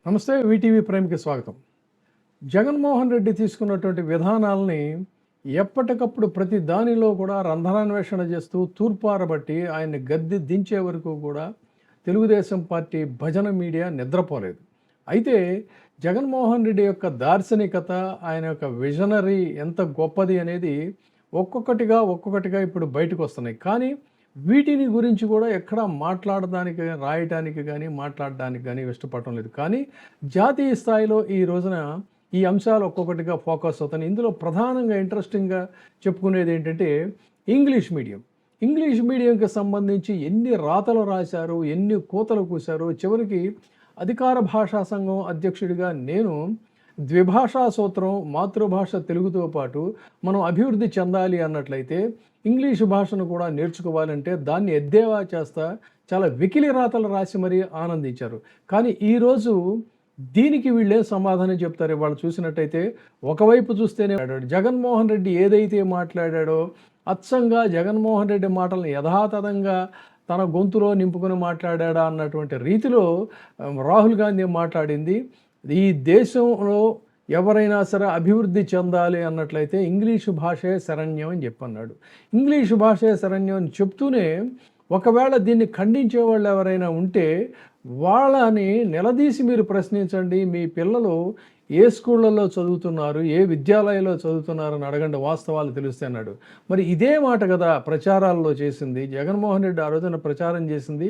నమస్తే. వీటీవీ ప్రైమ్కి స్వాగతం. జగన్మోహన్ రెడ్డి తీసుకున్నటువంటి విధానాలని ఎప్పటికప్పుడు ప్రతి దానిలో కూడా రంధ్రాన్వేషణ చేస్తూ తూర్పారబట్టి ఆయన్ని గద్దె దించే వరకు కూడా తెలుగుదేశం పార్టీ భజన మీడియా నిద్రపోలేదు. అయితే జగన్మోహన్ రెడ్డి యొక్క దార్శనికత, ఆయన యొక్క విజనరీ ఎంత గొప్పది అనేది ఒక్కొక్కటిగా ఇప్పుడు బయటకు వస్తున్నాయి. కానీ వీటిని గురించి కూడా ఎక్కడా మాట్లాడడానికి, రాయటానికి కానీ మాట్లాడడానికి కానీ ఇష్టపడటం లేదు. కానీ జాతీయ స్థాయిలో ఈ రోజున ఈ అంశాలు ఒక్కొక్కటిగా ఫోకస్ అవుతాయి. ఇందులో ప్రధానంగా ఇంట్రెస్టింగ్గా చెప్పుకునేది ఏంటంటే ఇంగ్లీష్ మీడియం. ఇంగ్లీష్ మీడియంకి సంబంధించి ఎన్ని రాతలు రాశారు, ఎన్ని కోతలు కూశారు. చివరికి అధికార భాషా సంఘం అధ్యక్షుడిగా నేను ద్విభాషా సూత్రం, మాతృభాష తెలుగుతో పాటు మనం అభివృద్ధి చెందాలి అన్నట్లయితే ఇంగ్లీషు భాషను కూడా నేర్చుకోవాలంటే దాన్ని ఎద్దేవా చేస్తా చాలా వెకిలి రాతలు రాసి మరీ ఆనందించారు. కానీ ఈరోజు దీనికి వీళ్ళే సమాధానం చెప్తారు. వాళ్ళు చూసినట్టయితే ఒకవైపు చూస్తేనే జగన్మోహన్ రెడ్డి ఏదైతే మాట్లాడాడో అచ్చంగా జగన్మోహన్ రెడ్డి మాటలను యథాతథంగా తన గొంతులో నింపుకొని మాట్లాడా అన్నటువంటి రీతిలో రాహుల్ గాంధీ మాట్లాడింది. ఈ దేశంలో ఎవరైనా సరే అభివృద్ధి చెందాలి అన్నట్లయితే ఇంగ్లీషు భాషే శరణ్యం అని చెప్పన్నాడు. ఇంగ్లీషు భాషే శరణ్యం అని చెప్తూనే ఒకవేళ దీన్ని ఖండించే వాళ్ళు ఎవరైనా ఉంటే వాళ్ళని నిలదీసి మీరు ప్రశ్నించండి. మీ పిల్లలు ఏ స్కూళ్ళల్లో చదువుతున్నారు, ఏ విద్యాలయంలో చదువుతున్నారు అని అడగండి, వాస్తవాలు తెలుస్తాయి అన్నాడు. మరి ఇదే మాట కదా ప్రచారాల్లో చేసింది జగన్మోహన్ రెడ్డి. ఆ రోజున ప్రచారం చేసింది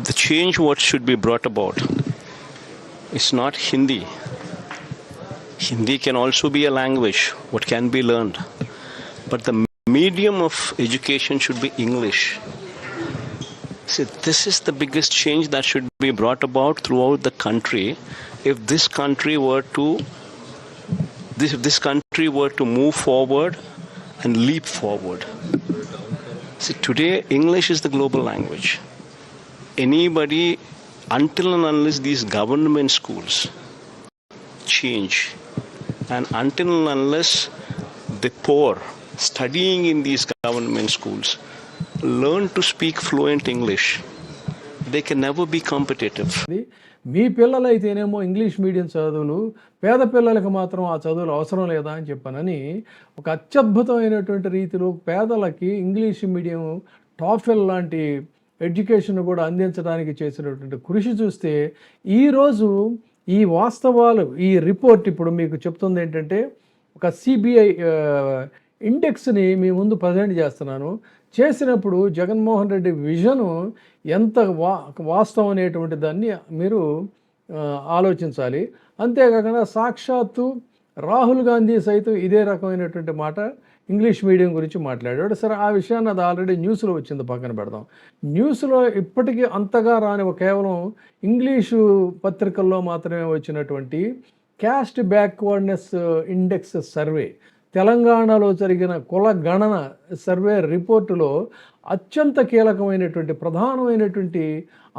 the change what should be brought about is not Hindi. Hindi can also be a language what can be learned, but the medium of education should be English. See, this is the biggest change that should be brought about throughout the country. If this country were to move forward and leap forward. See, today English is the global language. Anybody, until and unless these government schools change, and until and unless the poor studying in these government schools learn to speak fluent English, they can never be competitive. మీ పిల్లలైతేనేమో English medium చదువులు, పేద పిల్లలకు మాత్రం ఆ చదువులు అవసరం లేదా అని చెప్పానని ఒక అత్యద్భుతమైనటువంటి రీతిలో పేదలకి ఇంగ్లీష్ మీడియం టాఫెల్ లాంటి ఎడ్యుకేషన్ కూడా అందించడానికి చేసినటువంటి కృషి చూస్తే ఈరోజు ఈ వాస్తవాలు, ఈ రిపోర్ట్ ఇప్పుడు మీకు చెప్తుంది ఏంటంటే ఒక సిబిఐ ఇండెక్స్ని మీ ముందు ప్రజెంట్ చేస్తున్నాను. చేసినప్పుడు జగన్మోహన్ రెడ్డి విజను ఎంత వాస్తవం అనేటువంటి దాన్ని మీరు ఆలోచించాలి. అంతేకాకుండా సాక్షాత్తు రాహుల్ గాంధీ సైతం ఇదే రకమైనటువంటి మాట ఇంగ్లీష్ మీడియం గురించి మాట్లాడాడు. సరే, ఆ విషయాన్ని అది ఆల్రెడీ న్యూస్లో వచ్చింది, పక్కన పెడదాం. న్యూస్లో ఇప్పటికీ అంతగా రాని కేవలం ఇంగ్లీషు పత్రికల్లో మాత్రమే వచ్చినటువంటి క్యాస్ట్ బ్యాక్వర్డ్నెస్ ఇండెక్స్ సర్వే, తెలంగాణలో జరిగిన కుల గణన సర్వే రిపోర్టులో అత్యంత కీలకమైనటువంటి ప్రధానమైనటువంటి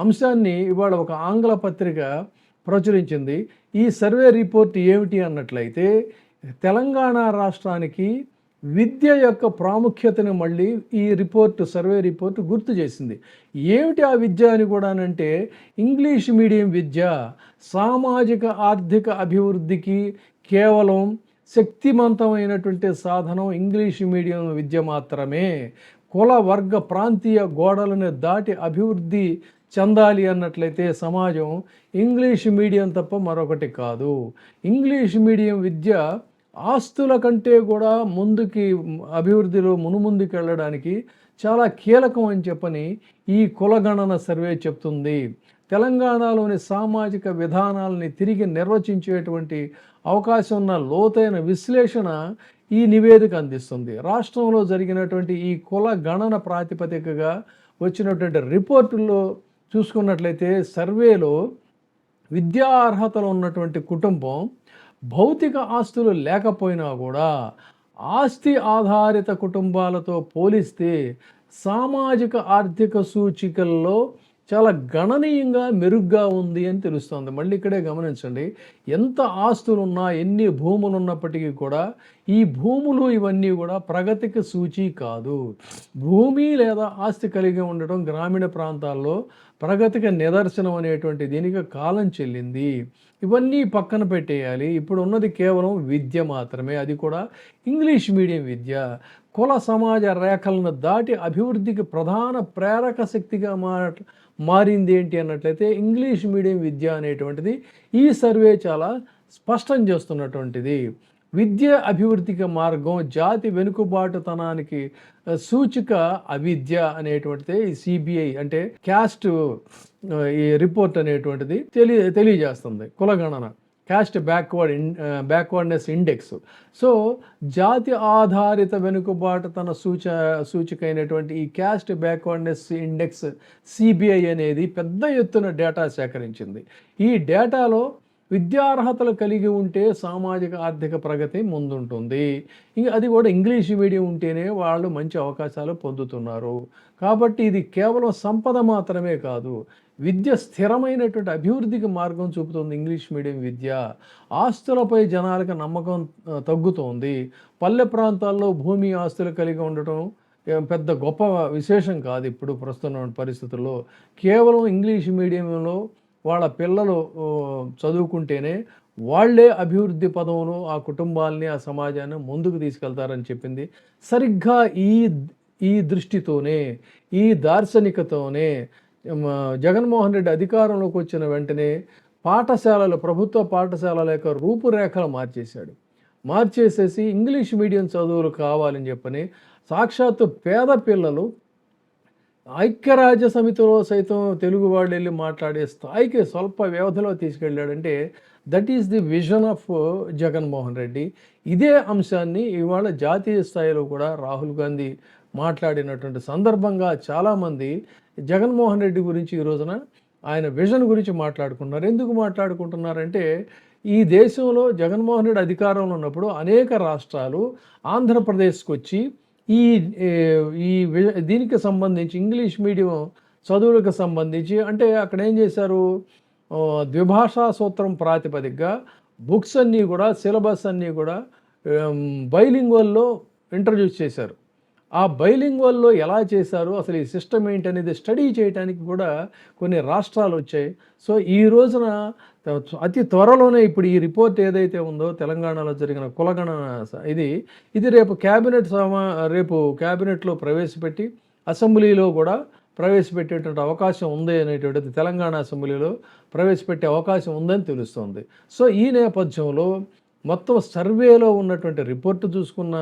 అంశాన్ని ఇవాళ ఒక ఆంగ్ల పత్రిక ప్రచురించింది. ఈ సర్వే రిపోర్ట్ ఏమిటి అన్నట్లయితే తెలంగాణ రాష్ట్రానికి విద్య యొక్క ప్రాముఖ్యతను మళ్ళీ ఈ సర్వే రిపోర్టు గుర్తు చేసింది. ఏమిటి ఆ విద్య అని కూడానంటే ఇంగ్లీష్ మీడియం విద్య సామాజిక ఆర్థిక అభివృద్ధికి కేవలం శక్తివంతమైనటువంటి సాధనం ఇంగ్లీష్ మీడియం విద్య మాత్రమే. కుల వర్గ ప్రాంతీయ గోడలను దాటి అభివృద్ధి చెందాలి అన్నట్లయితే సమాజం ఇంగ్లీష్ మీడియం తప్ప మరొకటి కాదు. ఇంగ్లీష్ మీడియం విద్య ఆస్తుల కంటే కూడా ముందుకి అభివృద్ధిలో మునుముందుకు వెళ్ళడానికి చాలా కీలకం అని చెప్పని ఈ కులగణన సర్వే చెప్తుంది. తెలంగాణలోని సామాజిక విధానాలని తిరిగి నిర్వచించేటువంటి అవకాశం ఉన్న లోతైన విశ్లేషణ ఈ నివేదిక అందిస్తుంది. రాష్ట్రంలో జరిగినటువంటి ఈ కుల గణన ప్రాతిపదికగా వచ్చినటువంటి రిపోర్టుల్లో చూసుకున్నట్లయితే సర్వేలో విద్యా అర్హతలు ఉన్నటువంటి కుటుంబం భౌతిక ఆస్తులు లేకపోయినా కూడా ఆస్తి ఆధారిత కుటుంబాలతో పోలిస్తే సామాజిక ఆర్థిక సూచికల్లో చాలా గణనీయంగా మెరుగ్గా ఉంది అని తెలుస్తోంది. మళ్ళీ ఇక్కడే గమనించండి, ఎంత ఆస్తులున్నా ఎన్ని భూములు ఉన్నప్పటికీ కూడా ఈ భూములు ఇవన్నీ కూడా ప్రగతికి సూచి కాదు. భూమి లేదా ఆస్తి కలిగి ఉండటం గ్రామీణ ప్రాంతాల్లో ప్రగతికి నిదర్శనం అనేటువంటి దీనికి కాలం చెల్లింది. ఇవన్నీ పక్కన పెట్టేయాలి. ఇప్పుడు ఉన్నది కేవలం విద్య మాత్రమే, అది కూడా ఇంగ్లీష్ మీడియం విద్య. కుల సమాజ రేఖలను దాటి అభివృద్ధికి ప్రధాన ప్రేరక శక్తిగా మారింది ఏంటి అన్నట్లయితే ఇంగ్లీష్ మీడియం విద్య అనేటువంటిది ఈ సర్వే చాలా స్పష్టం చేస్తున్నటువంటిది. విద్య అభివృద్ధికి మార్గం, జాతి వెనుకబాటుతనానికి సూచిక అవిద్య అనేటువంటిది ఈ సిబిఐ అంటే క్యాస్ట్ ఈ రిపోర్ట్ అనేటువంటిది తెలియజేస్తుంది. కులగణన క్యాస్ట్ బ్యాక్వర్డ్నెస్ ఇండెక్స్. సో జాతి ఆధారిత వెనుకబాటుతన సూచిక అయినటువంటి ఈ క్యాస్ట్ బ్యాక్వర్డ్నెస్ ఇండెక్స్ సిబిఐ అనేది పెద్ద ఎత్తున డేటా సేకరించింది. ఈ డేటాలో విద్యార్హతలు కలిగి ఉంటే సామాజిక ఆర్థిక ప్రగతి ముందుంటుంది. అది కూడా ఇంగ్లీష్ మీడియం ఉంటేనే వాళ్ళు మంచి అవకాశాలు పొందుతున్నారు. కాబట్టి ఇది కేవలం సంపద మాత్రమే కాదు, విద్య స్థిరమైనటువంటి అభివృద్ధికి మార్గం చూపుతుంది. ఇంగ్లీష్ మీడియం విద్య ఆస్తులపై జనాలకు నమ్మకం తగ్గుతోంది. పల్లె ప్రాంతాల్లో భూమి ఆస్తులు కలిగి ఉండటం పెద్ద గొప్ప విశేషం కాదు ఇప్పుడు ప్రస్తుత పరిస్థితుల్లో. కేవలం ఇంగ్లీష్ మీడియంలో వాళ్ళ పిల్లలు చదువుకుంటేనే వాళ్ళే అభివృద్ధి పదవును ఆ కుటుంబాలని ఆ సమాజాన్ని ముందుకు తీసుకెళ్తారని చెప్పింది. సరిగ్గా ఈ దృష్టితోనే ఈ దార్శనికతోనే జగన్మోహన్ రెడ్డి అధికారంలోకి వచ్చిన వెంటనే ప్రభుత్వ పాఠశాలల యొక్క రూపురేఖలు మార్చేసేసి ఇంగ్లీష్ మీడియం చదువులు కావాలని చెప్పని సాక్షాత్తు పేద పిల్లలు ఐక్యరాజ్య సమితిలో సైతం తెలుగు వాళ్ళు వెళ్ళి మాట్లాడే స్థాయికి స్వల్ప వ్యవధిలో తీసుకెళ్ళాడంటే that is the vision of Jaganmohan Reddy. ఇదే అంశాన్ని ఇవాళ జాతీయ స్థాయిలో కూడా రాహుల్ గాంధీ మాట్లాడినటువంటి సందర్భంగా చాలామంది జగన్మోహన్ రెడ్డి గురించి ఈ రోజున ఆయన విజన్ గురించి మాట్లాడుకుంటున్నారు. ఎందుకు మాట్లాడుకుంటున్నారంటే ఈ దేశంలో జగన్మోహన్ రెడ్డి అధికారంలో ఉన్నప్పుడు అనేక రాష్ట్రాలు ఆంధ్రప్రదేశ్కి వచ్చి దీనికి సంబంధించి ఇంగ్లీష్ మీడియం చదువులకు సంబంధించి అంటే అక్కడ ఏం చేశారు, ద్విభాషా సూత్రం ప్రాతిపదికగా బుక్స్ అన్నీ కూడా సిలబస్ అన్నీ కూడా బైలింగ్వల్లో ఇంట్రడ్యూస్ చేశారు. ఆ బైలింగ్వల్లో ఎలా చేశారు, అసలు ఈ సిస్టమ్ ఏంటి అనేది స్టడీ చేయడానికి కూడా కొన్ని రాష్ట్రాలు వచ్చాయి. సో ఈ రోజున అతి త్వరలోనే ఇప్పుడు ఈ రిపోర్ట్ ఏదైతే ఉందో తెలంగాణలో జరిగిన కులగణన ఇది రేపు క్యాబినెట్లో ప్రవేశపెట్టి అసెంబ్లీలో కూడా ప్రవేశపెట్టేటువంటి అవకాశం ఉంది అనేటువంటిది తెలంగాణ అసెంబ్లీలో ప్రవేశపెట్టే అవకాశం ఉందని తెలుస్తోంది. సో ఈ నేపథ్యంలో మొత్తం సర్వేలో ఉన్నటువంటి రిపోర్టు చూసుకున్నా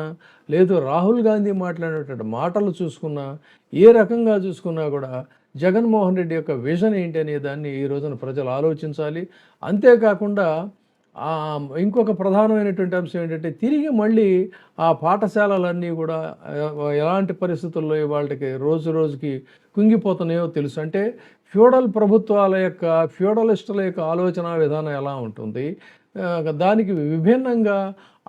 లేదు రాహుల్ గాంధీ మాట్లాడినటువంటి మాటలు చూసుకున్నా ఏ రకంగా చూసుకున్నా కూడా జగన్మోహన్ రెడ్డి యొక్క విజన్ ఏంటి అనే దాన్ని ఈ రోజున ప్రజలు ఆలోచించాలి. అంతేకాకుండా ఇంకొక ప్రధానమైనటువంటి అంశం ఏంటంటే తిరిగి మళ్ళీ ఆ పాఠశాలలన్నీ కూడా ఎలాంటి పరిస్థితుల్లో వాళ్ళకి రోజు రోజుకి కుంగిపోతున్నాయో తెలుసు. అంటే ఫ్యూడలిస్టుల యొక్క ఆలోచన విధానం ఎలా ఉంటుంది, దానికి విభిన్నంగా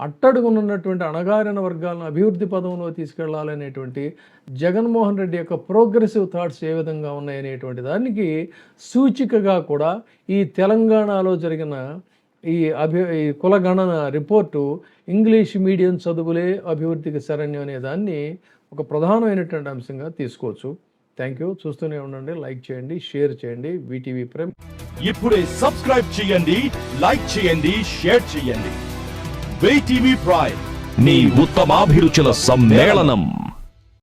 అట్టడుగునున్నటువంటి అణగారిన వర్గాలను అభివృద్ధి పదంలో తీసుకెళ్లాలనేటువంటి జగన్మోహన్ రెడ్డి యొక్క ప్రోగ్రెసివ్ థాట్స్ ఏ విధంగా ఉన్నాయనేటువంటి దానికి సూచికగా కూడా ఈ తెలంగాణలో జరిగిన ఈ కులగణన రిపోర్టు ఇంగ్లీష్ మీడియం చదువులే అభివృద్ధికి శరణ్యం అనే దాన్ని ఒక ప్రధానమైనటువంటి అంశంగా తీసుకోవచ్చు. Thank you. చూస్తూనే ఉండండి, లైక్ చేయండి, షేర్ చేయండి. వీటీవీ ప్రైమ్ ఇప్పుడే సబ్స్క్రైబ్ చేయండి, లైక్ చేయండి, షేర్ చేయండి. వీటీవీ ప్రైమ్, నీ ఉత్తమాభిరుచుల సమ్మేళనం.